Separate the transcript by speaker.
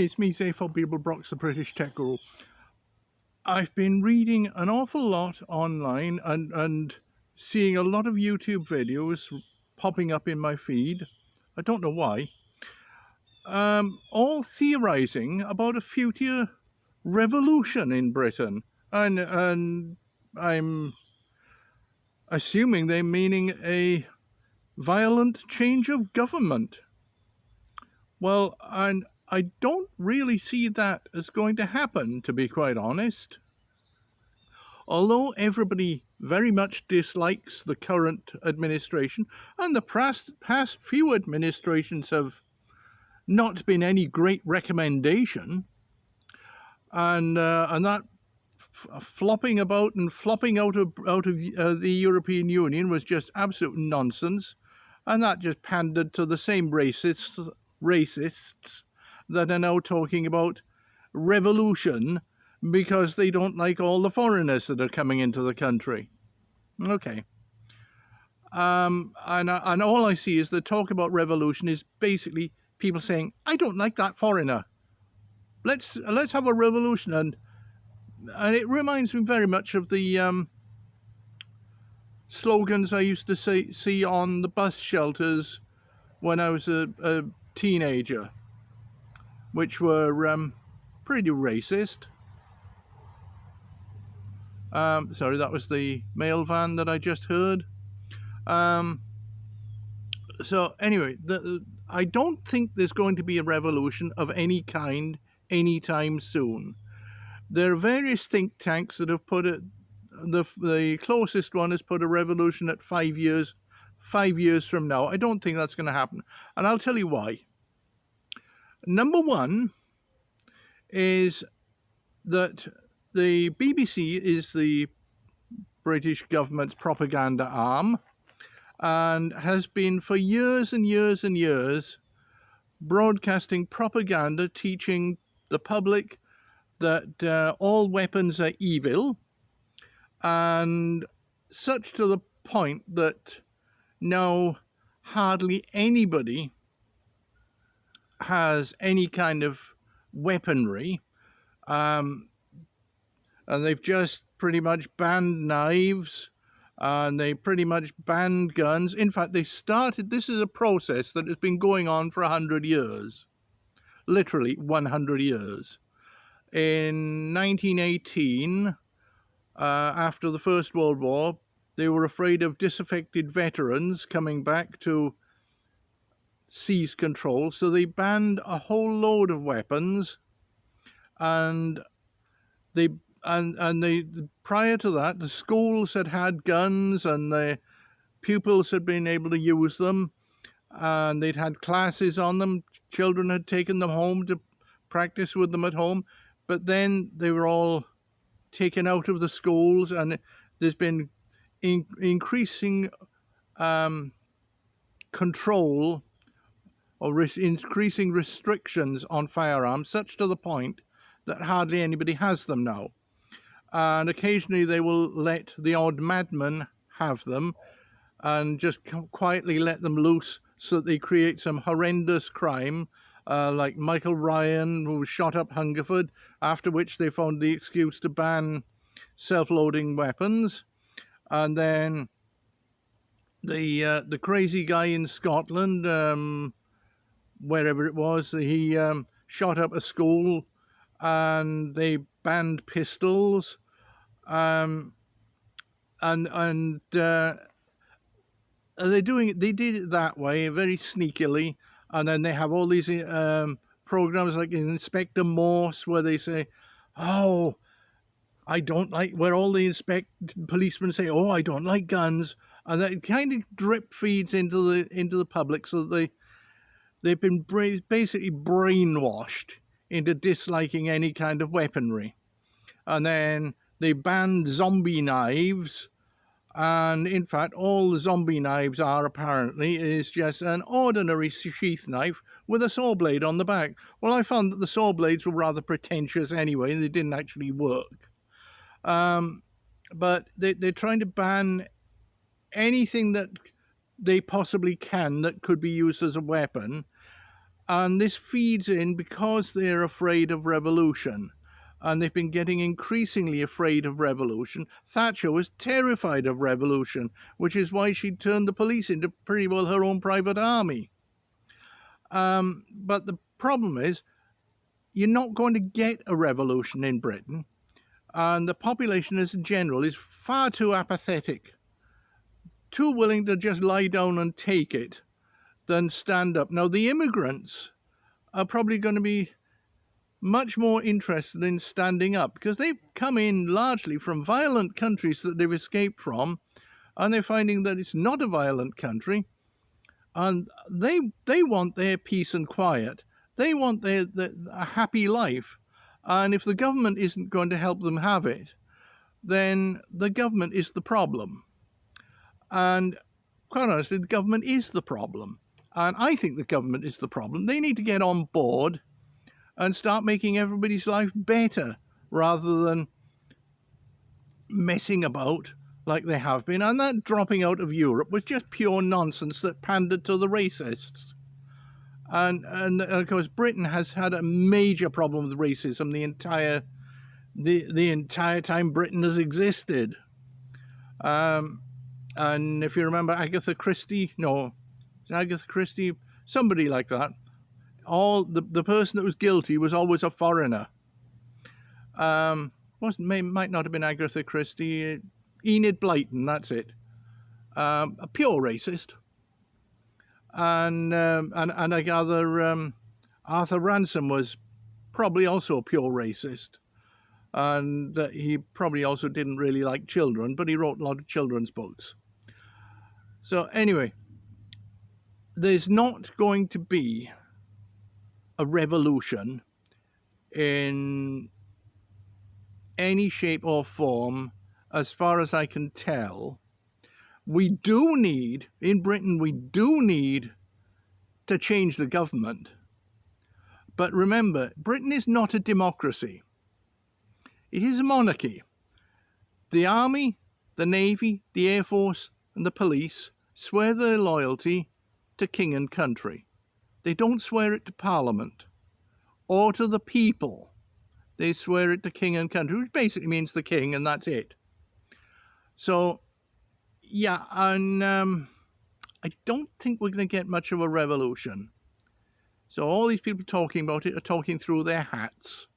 Speaker 1: it's me, Zephyr Beeblebrox, the British Tech Guru. I've been reading an awful lot online and seeing a lot of YouTube videos popping up in my feed. I don't know why. All theorizing about a future revolution in Britain. And I'm assuming they're meaning a violent change of government. Well, I don't really see that as going to happen, to be quite honest. Although everybody very much dislikes the current administration, and the past few administrations have not been any great recommendation, and that flopping about and flopping out of the European Union was just absolute nonsense, and that just pandered to the same racists that are now talking about revolution because they don't like all the foreigners that are coming into the country. Okay. And all I see is the talk about revolution is basically people saying, I don't like that foreigner. Let's have a revolution. And it reminds me very much of the slogans I used to see on the bus shelters when I was a teenager, which were pretty racist. Sorry, that was the mail van that I just heard. So anyway, I don't think there's going to be a revolution of any kind anytime soon. There are various think tanks that have put it. The closest one has put a revolution at 5 years. 5 years from now. I don't think that's going to happen, and I'll tell you why. Number one is that the BBC is the British government's propaganda arm and has been for years and years and years broadcasting propaganda teaching the public that all weapons are evil, and such to the point that now hardly anybody has any kind of weaponry, and they've just pretty much banned knives, and they pretty much banned guns. In fact, this is a process that has been going on for 100 years, literally 100 years. In 1918, after the First World War, they were afraid of disaffected veterans coming back to seize control, so they banned a whole load of weapons, and prior to that, the schools had guns, and the pupils had been able to use them, and they'd had classes on them. Children had taken them home to practice with them at home, but then they were all taken out of the schools, and there's been increasing control or increasing restrictions on firearms, such to the point that hardly anybody has them now. And occasionally they will let the odd madman have them and just quietly let them loose so that they create some horrendous crime, like Michael Ryan, who shot up Hungerford, after which they found the excuse to ban self-loading weapons. And then the crazy guy in Scotland, wherever it was, he shot up a school, and they banned pistols, and they did it that way, very sneakily. And then they have all these programs like Inspector Morse, where they say, "Oh, I don't like," where all the policemen say, "Oh, I don't like guns," and that kind of drip feeds into the public, so that they've been basically brainwashed into disliking any kind of weaponry. And then they banned zombie knives, and in fact all the zombie knives are apparently is just an ordinary sheath knife with a saw blade on the back. Well, I found that the saw blades were rather pretentious anyway, and they didn't actually work. But they're trying to ban anything that they possibly can that could be used as a weapon. And this feeds in because they're afraid of revolution. And they've been getting increasingly afraid of revolution. Thatcher was terrified of revolution, which is why she turned the police into pretty well her own private army. But the problem is, you're not going to get a revolution in Britain, and the population as a general is far too apathetic, too willing to just lie down and take it than stand up. Now, the immigrants are probably going to be much more interested in standing up because they've come in largely from violent countries that they've escaped from, and they're finding that it's not a violent country, and they want their peace and quiet. They want a happy life, and if the government isn't going to help them have it, then the government is the problem. And quite honestly, the government is the problem. And I think the government is the problem. They need to get on board and start making everybody's life better rather than messing about like they have been. And that dropping out of Europe was just pure nonsense that pandered to the racists. And of course, Britain has had a major problem with racism the entire time Britain has existed. And if you remember Agatha Christie, somebody like that, the person that was guilty was always a foreigner. Might not have been Agatha Christie, Enid Blyton, that's it. A pure racist. And I gather Arthur Ransom was probably also a pure racist. And he probably also didn't really like children, but he wrote a lot of children's books. So anyway, there's not going to be a revolution in any shape or form, as far as I can tell. In Britain, we do need to change the government. But remember, Britain is not a democracy. It is a monarchy. The army, the navy, the air force, and the police swear their loyalty to king and country. They don't swear it to Parliament or to the people. They swear it to king and country, which basically means the king, and that's it. So, yeah, and I don't think we're going to get much of a revolution. So all these people talking about it are talking through their hats.